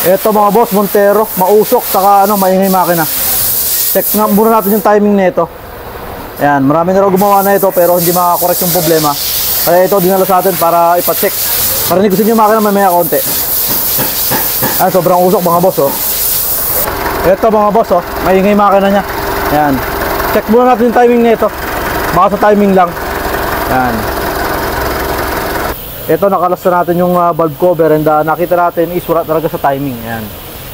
Ito mga boss, Montero, mausok, saka maingay makina. Check nga muna natin yung timing nito. Ayan, marami na raw gumawa na ito pero hindi makakorek yung problema. Kaya ito dinala sa atin para ipacheck. Parinig ko sa inyo yung makina may konti. Ayan, sobrang usok mga boss oh. Ito mga boss oh, maingay makina niya. Ayan, check muna natin yung timing nito. Baka sa timing lang. Ayan. Ito nakalas na natin yung valve cover and nakita natin is wala talaga sa timing. Ayan.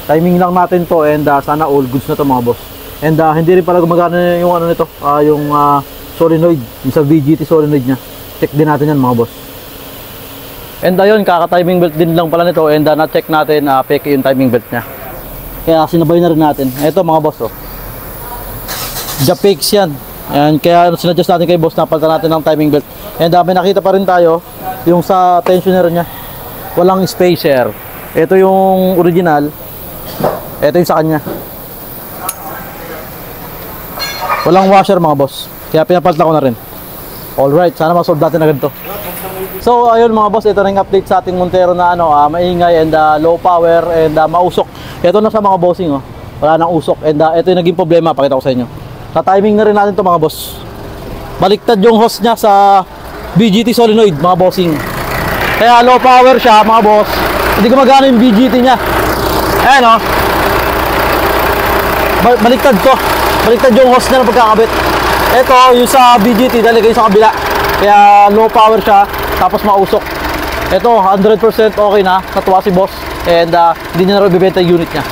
Timing lang natin to and sana all goods na to mga boss. And hindi rin pala gumagana yung nito, yung solenoid, yung sa VGT solenoid niya. Check din natin yan mga boss. And ayun, kaka-timing belt din lang pala nito and na-check natin peke yung timing belt niya. Kaya sinabay na rin natin. Ito mga boss oh. Japix yan. Ayan, kaya sinadjust natin kay boss na palitan natin ng timing belt. And may nakita pa rin tayo yung sa tensioner niya. Walang spacer. Ito yung original. Ito yung sa kanya. Walang washer mga boss. Kaya pinapalitan ko na rin. Alright, sana ma-solve natin agad to. So ayun mga boss, ito na yung update sa ating Montero na maingay and low power and mausok. Ito na sa mga bossing oh. Wala nang usok and ito yung naging problema, pakita ko sa inyo. Sa timing na rin natin to mga boss. Baliktad yung hose niya sa VGT solenoid mga bossing. Kaya low power siya mga boss. Hindi gumagana yung VGT niya. Ayan oh. Baliktad to. Baliktad yung hose niya na pagkakabit. Ito yung sa VGT dahil kayo sa kabila. Kaya low power siya. Tapos mausok. Ito 100% okay na. Natuwa si boss. And hindi niya na rin bibenta yung unit niya.